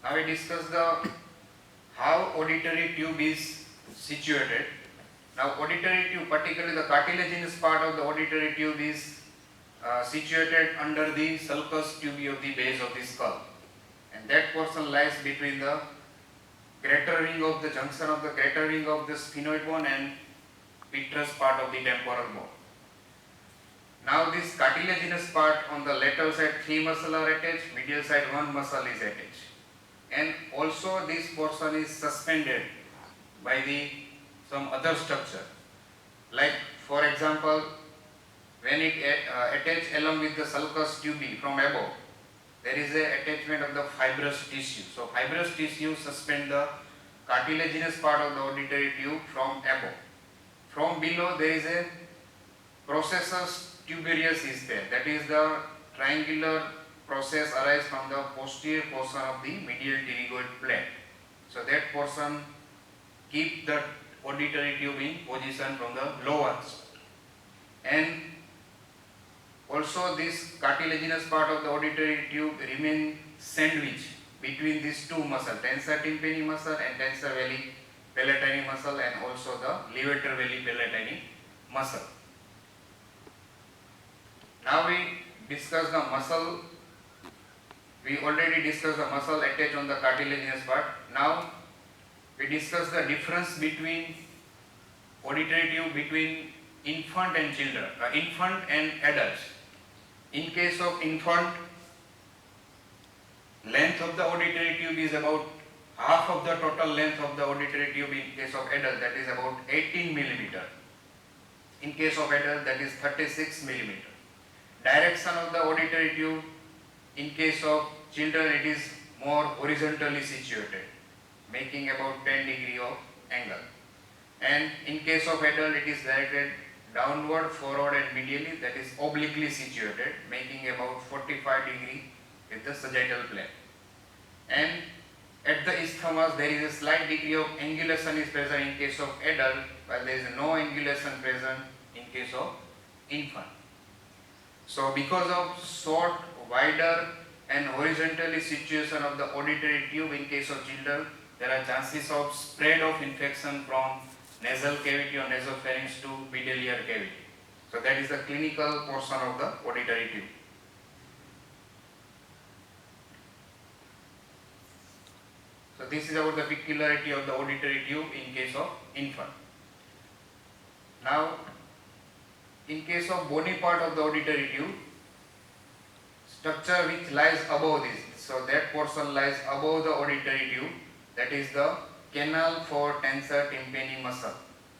Now we discuss the how auditory tube is situated. Now auditory tube, particularly the cartilaginous part of the auditory tube is situated under the sulcus tubi of the base of the skull, and that portion lies between the greater ring of the junction of the greater ring of the sphenoid bone and petrous part of the temporal bone. Now this cartilaginous part, on the lateral side 3 muscles are attached, medial side 1 muscle is attached, and also this portion is suspended by the some other structure, like for example when it attached along with the sulcus tubi from above, there is a attachment of the fibrous tissue. So fibrous tissue suspend the cartilaginous part of the auditory tube from above. From below there is a processus tubarius is there, that is the triangular process arise from the posterior portion of the medial pterygoid plate. So that portion keep the auditory tube in position from the lower spot. And also this cartilaginous part of the auditory tube remain sandwiched between these two muscles, tensor tympani muscle and tensor veli palatini muscle, and also the levator veli palatini muscle. Now we discuss the muscle. We already discussed the muscle attached on the cartilaginous part. Now we discuss the difference between auditory tube between infant and children, infant and adults. In case of infant, length of the auditory tube is about half of the total length of the auditory tube. In case of adult, that is about 18 millimeter. In case of adult, that is 36 millimeter. Direction of the auditory tube, in case of children, it is more horizontally situated, making about 10 degree of angle. And in case of adult, it is directed downward, forward and medially, that is obliquely situated, making about 45 degree with the sagittal plane. And at the isthmus, there is a slight degree of angulation is present in case of adult, while there is no angulation present in case of infant. So because of short, wider and horizontally situation of the auditory tube in case of children, there are chances of spread of infection from nasal cavity or nasopharynx to pedalier cavity. So that is the clinical portion of the auditory tube. So this is about the peculiarity of the auditory tube in case of infant. Now in case of bony part of the auditory tube, structure which lies above this, so that portion lies above the auditory tube, that is the canal for tensor tympani muscle,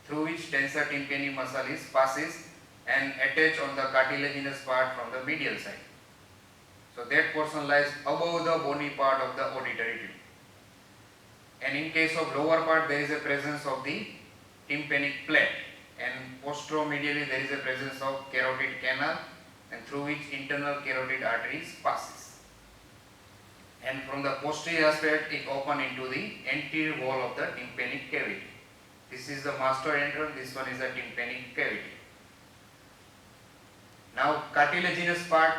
through which tensor tympani muscle is passes and attached on the cartilaginous part from the medial side. So that portion lies above the bony part of the auditory tube. And in case of lower part, there is a presence of the tympanic plate, and posteromedially there is a presence of carotid canal, and through which internal carotid arteries passes. And from the posterior aspect, it open into the anterior wall of the tympanic cavity. This is the mastoid entrance, this one is the tympanic cavity. Now cartilaginous part,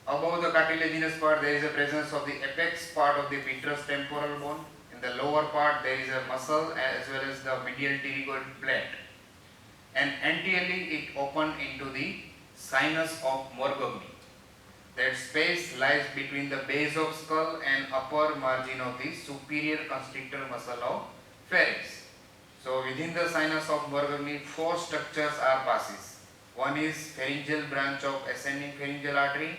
above the cartilaginous part there is a presence of the apex part of the petrous temporal bone. In the lower part there is a muscle as well as the medial pterygoid plate. And anteriorly it open into the sinus of Morgagni. That space lies between the base of skull and upper margin of the superior constrictor muscle of pharynx. So within the sinus of Morgagni, 4 structures are passes. One is pharyngeal branch of ascending pharyngeal artery,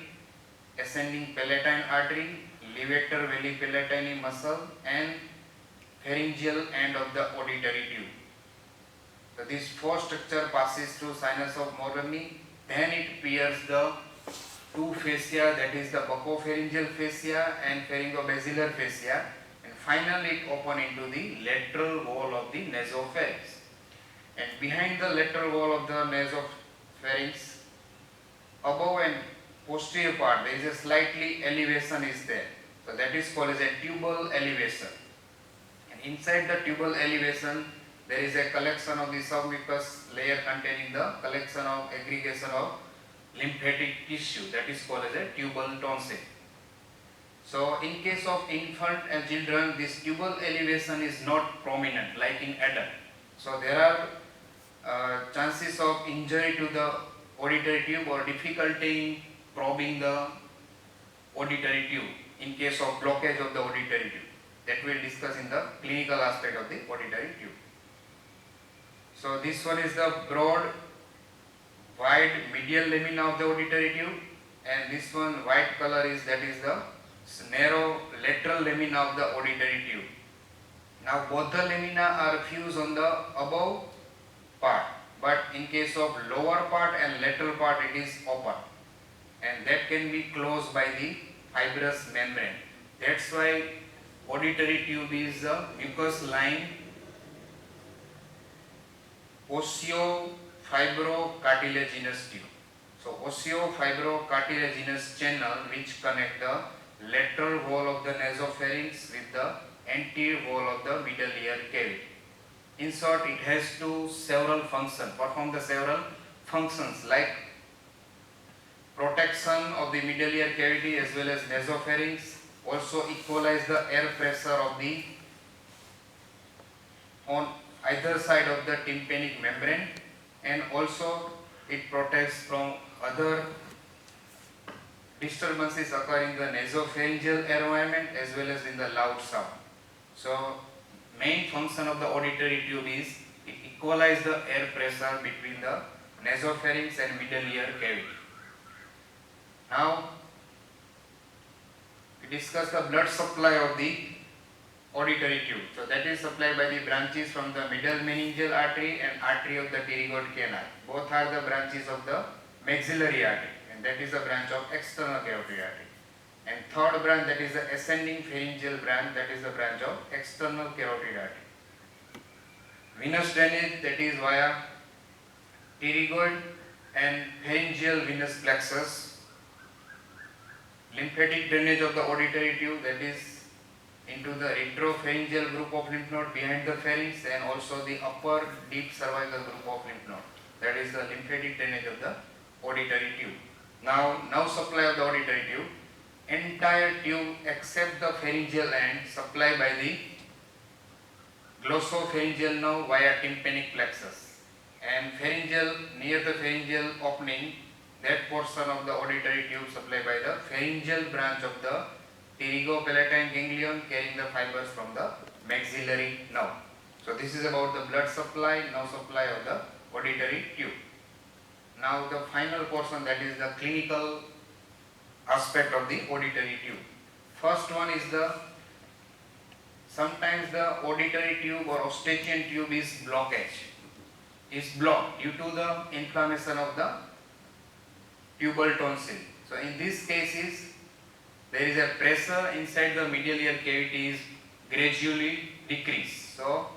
ascending palatine artery, levator veli palatini muscle, and pharyngeal end of the auditory tube. So this 4 structure passes through sinus of Morgagni. Then it pierces the 2 fascia, that is the buccopharyngeal fascia and pharyngobasilar fascia, and finally it open into the lateral wall of the nasopharynx. And behind the lateral wall of the nasopharynx, above and posterior part, there is a slightly elevation is there. So that is called as a tubal elevation. And inside the tubal elevation, there is a collection of the submucous layer containing the collection of aggregation of lymphatic tissue, that is called as a tubal tonsil. So in case of infant and children, this tubal elevation is not prominent like in adult. So there are chances of injury to the auditory tube or difficulty in probing the auditory tube in case of blockage of the auditory tube. That we will discuss in the clinical aspect of the auditory tube. So this one is the broad wide medial lamina of the auditory tube, and this one white color is the narrow lateral lamina of the auditory tube. Now both the lamina are fused on the above part, but in case of lower part and lateral part it is open, and that can be closed by the fibrous membrane. That's why auditory tube is a mucus lined osseo-fibrocartilaginous tube. So osseo-fibrocartilaginous channel which connect the lateral wall of the nasopharynx with the anterior wall of the middle ear cavity. In short, it has perform the several functions like protection of the middle ear cavity as well as nasopharynx, also equalize the air pressure of the on either side of the tympanic membrane, and also it protects from other disturbances occurring in the nasopharyngeal environment as well as in the loud sound. So main function of the auditory tube is it equalize the air pressure between the nasopharynx and middle ear cavity. Now we discuss the blood supply of the auditory tube. So that is supplied by the branches from the middle meningeal artery and artery of the pterygoid canal. Both are the branches of the maxillary artery, and that is a branch of external carotid artery. And third branch, that is the ascending pharyngeal branch, that is the branch of external carotid artery. Venous drainage, that is via pterygoid and pharyngeal venous plexus. Lymphatic drainage of the auditory tube, that is into the retropharyngeal group of lymph node behind the pharynx, and also the upper deep cervical group of lymph node. That is the lymphatic drainage of the auditory tube. Now supply of the auditory tube. Entire tube except the pharyngeal end supplied by the glossopharyngeal nerve via tympanic plexus, and pharyngeal, near the pharyngeal opening, that portion of the auditory tube supplied by the pharyngeal branch of the pterygopalatine ganglion carrying the fibers from the maxillary nerve. So this is about the blood supply, nerve supply of the auditory tube. Now the final portion, that is the clinical aspect of the auditory tube. First one is sometimes the auditory tube or eustachian tube is blocked due to the inflammation of the tubal tonsil. So in these cases there is a pressure inside the medial ear cavity is gradually decreased. So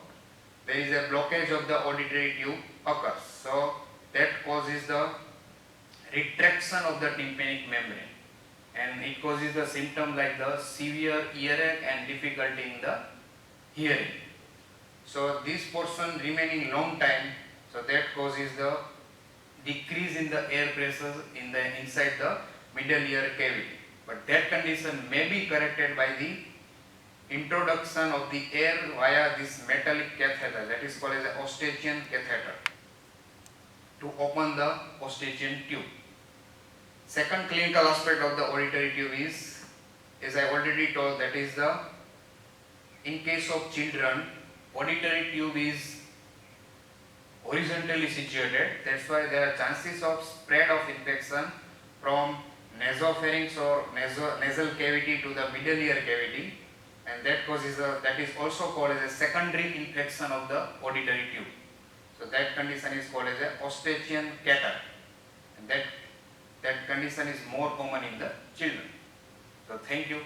there is a blockage of the auditory tube occurs. So that causes the retraction of the tympanic membrane, and it causes the symptom like the severe earache and difficulty in the hearing. So this portion remaining long time, so that causes the decrease in the air pressure in the inside the middle ear cavity. But that condition may be corrected by the introduction of the air via this metallic catheter, that is called as a eustachian catheter, to open the eustachian tube. Second clinical aspect of the auditory tube is, as I already told, that is in case of children, auditory tube is horizontally situated. That's why there are chances of spread of infection from nasopharynx or nasal cavity to the middle ear cavity, and that is also called as a secondary infection of the auditory tube. So that condition is called as a eustachian catarrh, and that condition is more common in the children. So thank you.